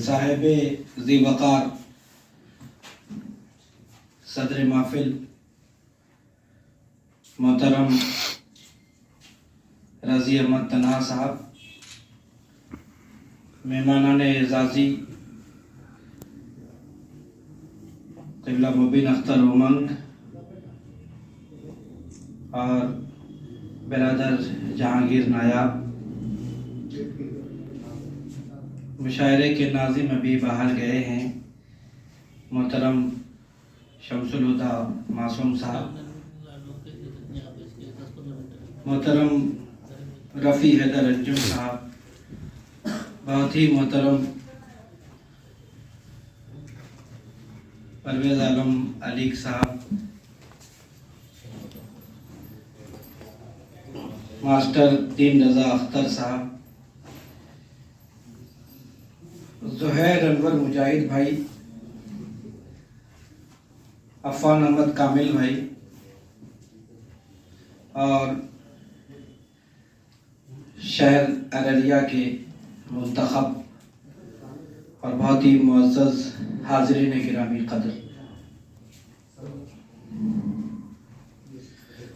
साहिब ज़ी वक़ार सदर महफिल मोहतरम रज़ी अहमद तनहा साहब, मेहमानान एज़ाज़ी क़िबला मुबीन अख्तर उमंग और बिरादर जहांगीर नायाब, मुशायरे के नाज़िम अभी बाहर गए हैं, मोहतरम शमसुल हुदा मासूम साहब, मोहतरम रफ़ी हैदर अंजुम साहब, बहुत ही मोहतरम परवेज़ आलम अलीक साहब, मास्टर दीन रज़ा अख्तर साहब, ज़ुहैर अनवर मुजाहिद भाई, अफ़ान अहमद कामिल भाई और शहर अररिया के मुंतखब और बहुत ही मुअज़्ज़ज़ हाज़रीन गिरामी क़द्र,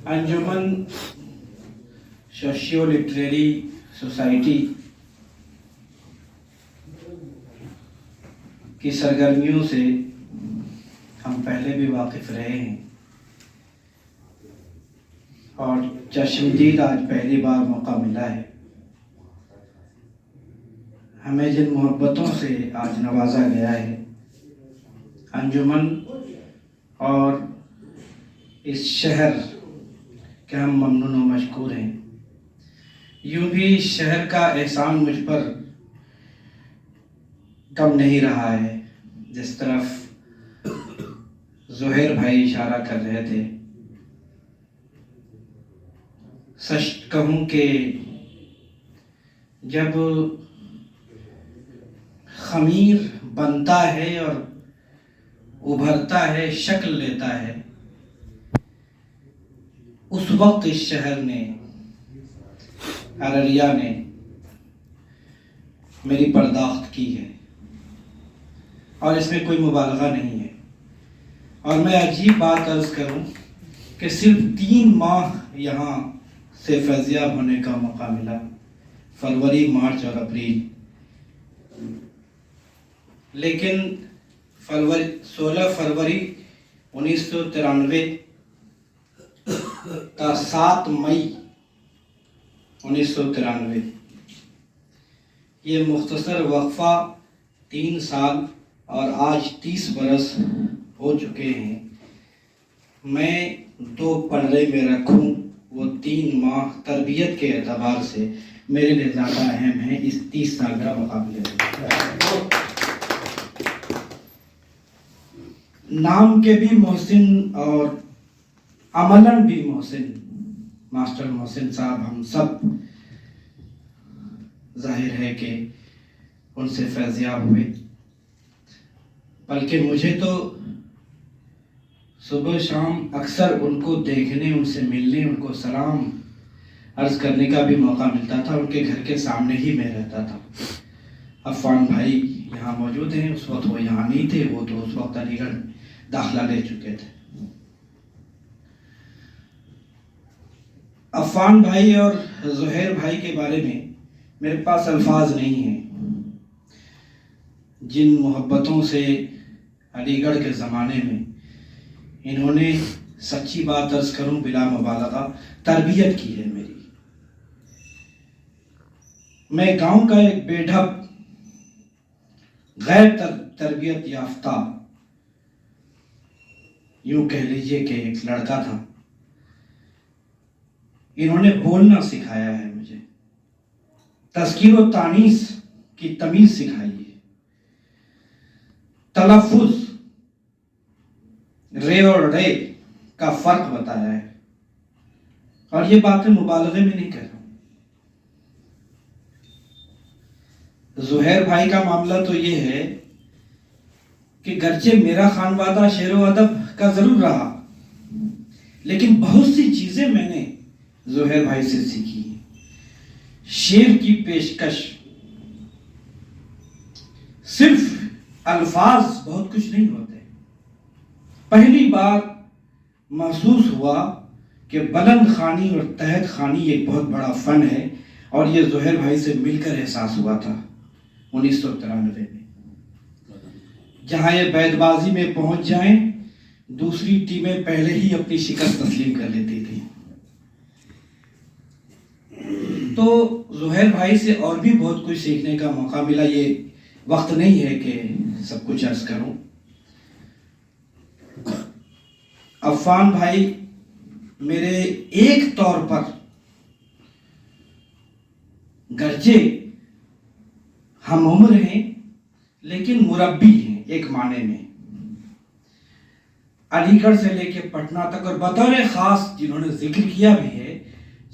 अंजुमन सोशियो लिटरेरी सोसाइटी की सरगर्मियों से हम पहले भी वाकिफ़ रहे हैं और चश्मदीद आज पहली बार मौका मिला है। हमें जिन मोहब्बतों से आज नवाजा गया है, अंजुमन और इस शहर के हम ममनून व मशकूर हैं। यूँ भी शहर का एहसान मुझ पर कम नहीं रहा है, जिस तरफ ज़ुहैर भाई इशारा कर रहे थे। सच कहूँ कि जब खमीर बनता है और उभरता है, शक्ल लेता है, उस वक्त इस शहर ने, अररिया ने मेरी पर्दाख्त की है और इसमें कोई मुबालगा नहीं है। और मैं अजीब बात अर्ज़ करूं कि सिर्फ 3 माह यहाँ से फैज़याब होने का मौका मिला, फरवरी, मार्च और अप्रैल, लेकिन 16 फरवरी 1993 का 7 मई 1993 ये मुख्तसर वक्फा 3 साल और आज 30 बरस हो चुके हैं। मैं 2 पलड़े में रखूं, वो 3 माह तरबियत के एतबार से मेरे लिए ज़्यादा अहम है इस 30 साल का मुकाबले में। नाम के भी मोहसिन और अमलन भी मोहसिन मास्टर मोहसिन साहब हम सब जाहिर है कि उनसे फैज़याब हुए, बल्कि मुझे तो सुबह शाम अक्सर उनको देखने, उनसे मिलने, उनको सलाम अर्ज़ करने का भी मौका मिलता था। उनके घर के सामने ही मैं रहता था। अफ़ान भाई यहाँ मौजूद हैं, उस वक्त वो यहाँ नहीं थे, वो तो उस वक्त अलीगढ़ दाखिला ले चुके थे। अफ़ान भाई और ज़ुहैर भाई के बारे में मेरे पास अल्फाज नहीं हैं। जिन मोहब्बतों से अलीगढ़ के ज़माने में इन्होंने, सच्ची बात अर्ज़ करूं बिला मुबालगा, तरबियत की है मेरी। मैं गांव का एक बेढब गैर तरबियत याफ्ता, यूं कह लीजिए कि एक लड़का था। इन्होंने बोलना सिखाया है मुझे, तज़कीर व तानीस की तमीज़ सिखाई है, तलफ़ुज़, रे और रे का फ़र्क बताया है। और ये बातें मुबालगे में नहीं कह रहा हूं। ज़ुहैर भाई का मामला तो ये है कि गर्चे मेरा खानवादा शेर व अदब का ज़रूर रहा, लेकिन बहुत सी चीज़ें मैंने ज़ुहैर भाई से सीखी। शेर की पेशकश सिर्फ अल्फाज बहुत कुछ नहीं होते। पहली बार महसूस हुआ कि बुलंद खानी और तहत खानी एक बहुत बड़ा फन है, और ये ज़ोहैर भाई से मिलकर एहसास हुआ था 1993 में। जहां ये बैतबाजी में पहुंच जाएं, दूसरी टीमें पहले ही अपनी शिकस्त तस्लीम कर लेती थी। तो ज़ोहैर भाई से और भी बहुत कुछ सीखने का मौका मिला। ये वक्त नहीं है कि सब कुछ अर्ज करूं। अफ़ान भाई मेरे एक तौर पर गर्जे हम उम्र हैं, लेकिन मुरब्बी हैं एक माने में। अलीगढ़ से लेके पटना तक, और बतौर खास जिन्होंने जिक्र किया भी है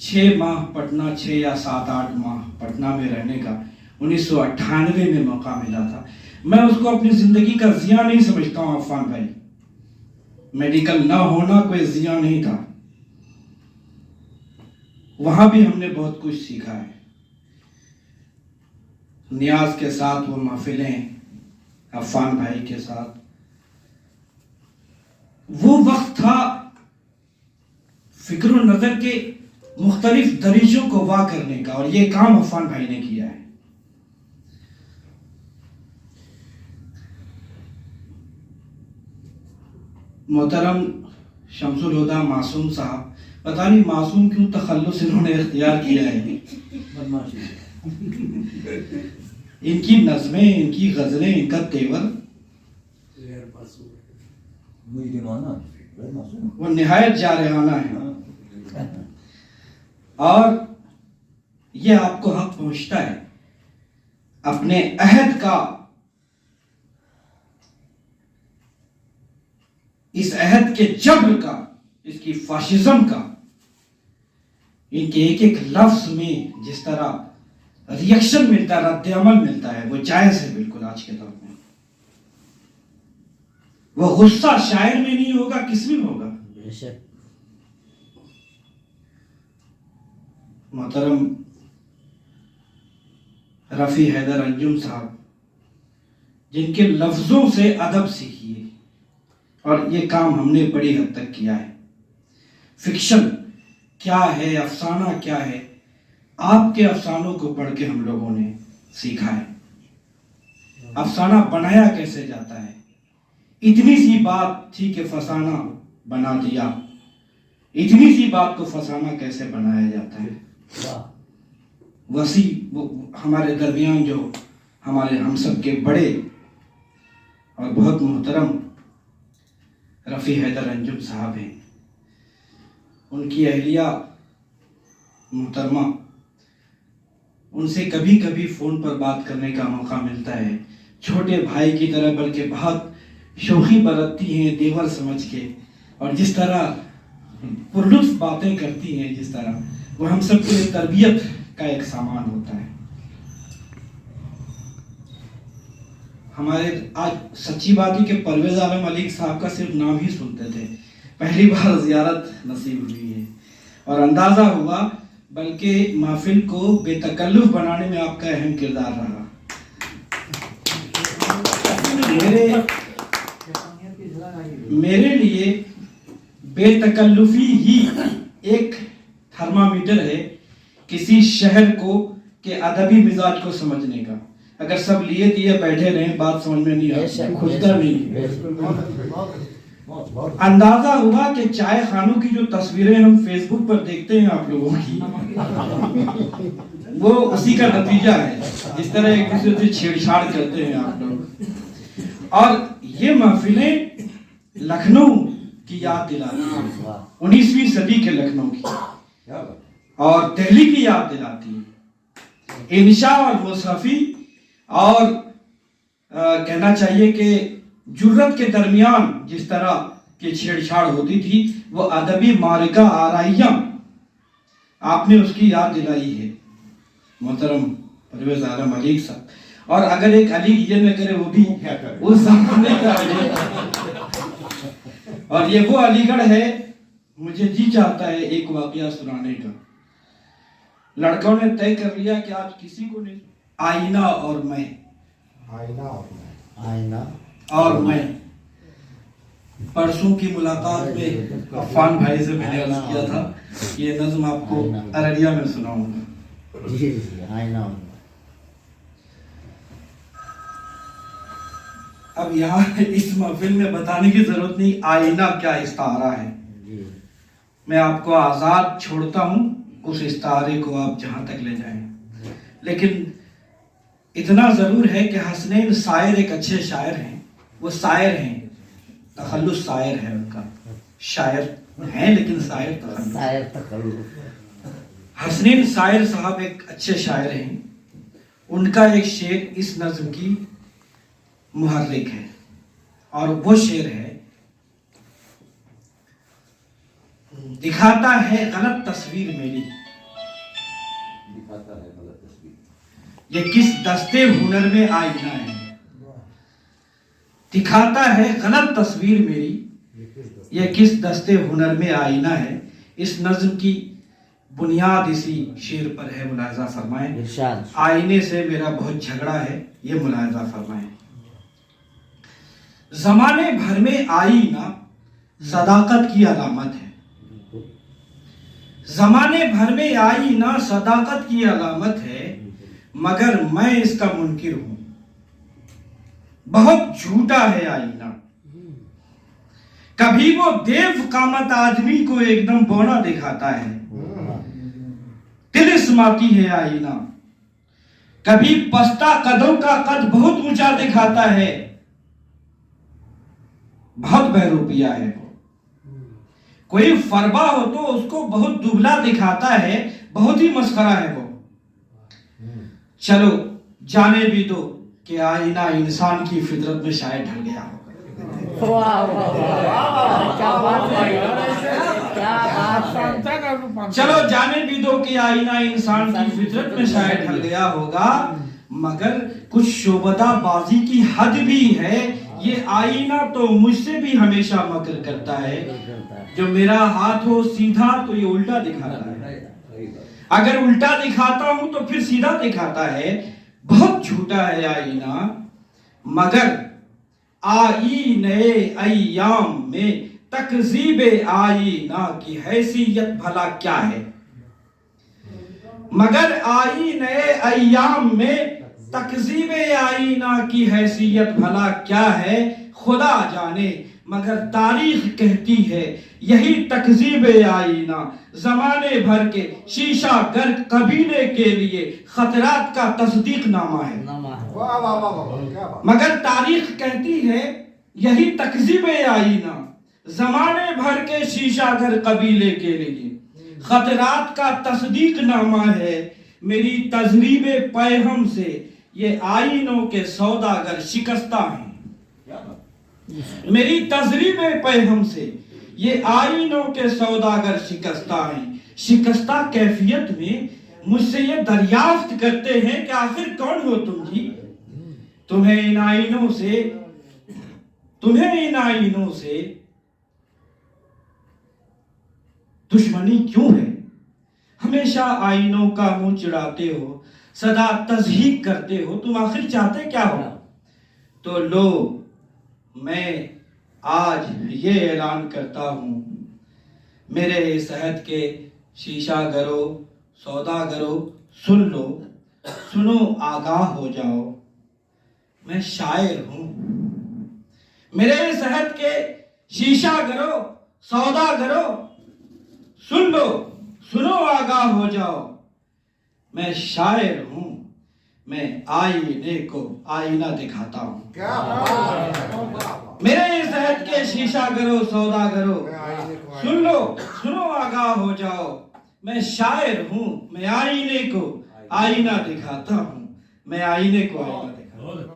6 माह पटना, 6 या 7-8 माह पटना में रहने का 1998 में मौका मिला था। मैं उसको अपनी जिंदगी का जिया नहीं समझता हूं अफ़ान भाई। मेडिकल ना होना कोई जिया नहीं था। वहां भी हमने बहुत कुछ सीखा है। नियाज के साथ वो महफिलें, अफ़ान भाई के साथ, वो वक्त था फिक्र नजर के मुख्तलिफ दरीजों को वाह करने का, और ये काम अफ़ान भाई ने किया है। मोहतरम शमसुल हुदा मासूम साहब, पता नहीं मासूम क्यों तखल्लुस इन्होंने इख्तियार किया है। इनकी नज़में, इनकी गजलें, इनका तेवर वो निहायत जारहाना है, और ये आपको हक पहुंचता है अपने अहद का, इस अहद के जब्र का, इसकी फाशिज्म का, इनके एक एक लफ्ज में जिस तरह रिएक्शन मिलता है, रद्द अमल मिलता है, वो जायज है बिल्कुल आज के दौर में। वो गुस्सा शायर में नहीं होगा, किस में होगा? मोहतरम रफी हैदर अंजुम साहब, जिनके लफ्जों से अदब सीखिए, और ये काम हमने बड़ी हद तक किया है। फिक्शन क्या है, अफसाना क्या है, आपके अफसानों को पढ़ के हम लोगों ने सीखा है। अफसाना बनाया कैसे जाता है, इतनी सी बात थी कि फसाना बना दिया, इतनी सी बात को फसाना कैसे बनाया जाता है। वसी वो हमारे दरमियान जो हमारे हम सब के बड़े और बहुत मोहतरम रफ़ी हैदर अंजुम साहब हैं, उनकी अहलिया मोहतरमा, उनसे कभी कभी फ़ोन पर बात करने का मौका मिलता है। छोटे भाई की तरह, बल्कि बहुत शोखी बरतती हैं देवर समझ के, और जिस तरह पुरलुत्फ बातें करती हैं, जिस तरह वो हम सब के लिए तरबियत का एक सामान होता है। हमारे आज सच्ची बात है कि परवेज आलम मलिक साहब का सिर्फ नाम ही सुनते थे, पहली बार ज़ियारत नसीब हुई है, और अंदाज़ा हुआ, बल्कि महफिल को बेतकल्लुफ बनाने में आपका अहम किरदार रहा। मेरे लिए बेतकल्लुफी ही एक थर्मामीटर है किसी शहर को के अदबी मिजाज को समझने का। अगर सब लिए दिए बैठे रहे, बात समझ में नहीं आती, खुलता नहीं। अंदाजा हुआ कि चाय खानों की जो तस्वीरें हम फेसबुक पर देखते हैं आप लोगों की, वो उसी का नतीजा है, जिस तरह एक दूसरे से छेड़छाड़ करते हैं आप लोग। और ये महफिलें लखनऊ की याद दिलाती है, 19वीं सदी के लखनऊ की, और दिल्ली की याद दिलाती है। इंशा और मुसहफी और कहना चाहिए कि जुर्रत के दरमियान जिस तरह की छेड़छाड़ होती थी, वो अदबी मारिका आराइया आपने उसकी याद दिलाई है मोहतरम परवेज आलम मलिक साहब। और अगर एक अली ये न करे, वो भी उस जमाने का और ये वो अलीगढ़ है। मुझे जी चाहता है एक वाकया सुनाने का। लड़कों ने तय कर लिया कि आज किसी को नहीं, आईना और मैं, आईना और मैं परसों की मुलाकात में अफान भाई से मैंने अर्ज किया था ये नज्म आपको अररिया में सुनाऊंगा। जी आईना। अब यहाँ इस महफिल में बताने की जरूरत नहीं आईना क्या इस्तारा है। मैं आपको आजाद छोड़ता हूँ, उस इस्तारे को आप जहां तक ले जाएं। लेकिन इतना जरूर है कि हसनैन शायर एक अच्छे शायर हैं। वो शायर हैं, तखल्लुस शायर है उनका। शायर हैं लेकिन शायर तखल्लुस। हसनैन शायर साहब एक अच्छे शायर हैं। उनका एक शेर इस नज्म की मुहर्रिक है और वो शेर है, दिखाता है गलत तस्वीर मेरी, ये किस दस्ते हुनर में आईना है। दिखाता है गलत तस्वीर मेरी, ये किस दस्ते हुनर में आईना है। इस नज्म की बुनियाद इसी शेर पर है, मुलाहिजा फरमाएं। आईने से मेरा बहुत झगड़ा है, ये मुलाहिजा फरमाएं। जमाने भर में आईना सदाकत की अलामत है। जमाने भर में आईना सदाकत की अलामत है, मगर मैं इसका मुनकिर हूं। बहुत झूठा है आईना, कभी वो देव कामत आदमी को एकदम बौना दिखाता है। तिलिस्माती है आईना, कभी पस्ता कदों का कद बहुत ऊंचा दिखाता है। बहुत बहरूपिया है वो, कोई फरबा हो तो उसको बहुत दुबला दिखाता है। बहुत ही मस्खरा है वो। चलो जाने भी दो कि आईना इंसान की फितरत में शायद ढल गया होगा। चलो जाने भी दो कि आईना इंसान की फितरत में शायद ढल गया होगा, मगर कुछ शोबदाबाजी की हद भी है। ये आईना तो मुझसे भी हमेशा मकर करता है। जो मेरा हाथ हो सीधा तो ये उल्टा दिखाता है, अगर उल्टा दिखाता हूं तो फिर सीधा दिखाता है। बहुत झूठा है आईना, मगर आईने अय्याम में तकजीबे आईना की हैसियत भला क्या है। मगर आईने अय्याम में तकजीबे आईना की हैसियत भला क्या है। खुदा जाने मगर तारीख कहती है यही तकजीबे आईना जमाने भर के शीशा गर कबीले के लिए खतरात का तस्दीक नामा है। मगर तारीख कहती है यही तकजीबे आईना जमाने भर के शीशा गर कबीले के लिए खतरात का तस्दीक नामा है। मेरी तजरीबे पैहम से ये आईनों के सौदागर शिकस्ता हैं। मेरी तजरीबे पैहम से ये आईनों के सौदागर शिकस्ता हैं। शिकस्ता कैफियत में मुझसे ये दरियाफ्त करते हैं कि आखिर कौन हो तुम जी। तुम्हें इन आईनों से दुश्मनी क्यों है। हमेशा आईनों का मुंह चिढ़ाते हो, सदा तज़हीक करते हो, तुम आखिर चाहते क्या हो। तो लो मैं आज ये ऐलान करता हूं, मेरे इस अहद के शीशा गरो सौदा गरो सुन लो, सुनो आगाह हो जाओ, मैं शायर हूं। मेरे इस अहद के शीशा गरो सौदा गरो सुन लो, सुनो आगाह हो जाओ, मैं शायर हूं। मैं आईने को आईना दिखाता हूं। मेरे इस अहद के शीशा करो सौदा करो सुन लो, सुनो आगाह हो जाओ, मैं शायर हूं। मैं आईने को आईना दिखाता हूं। मैं आईने को आईना दिखाता हूं।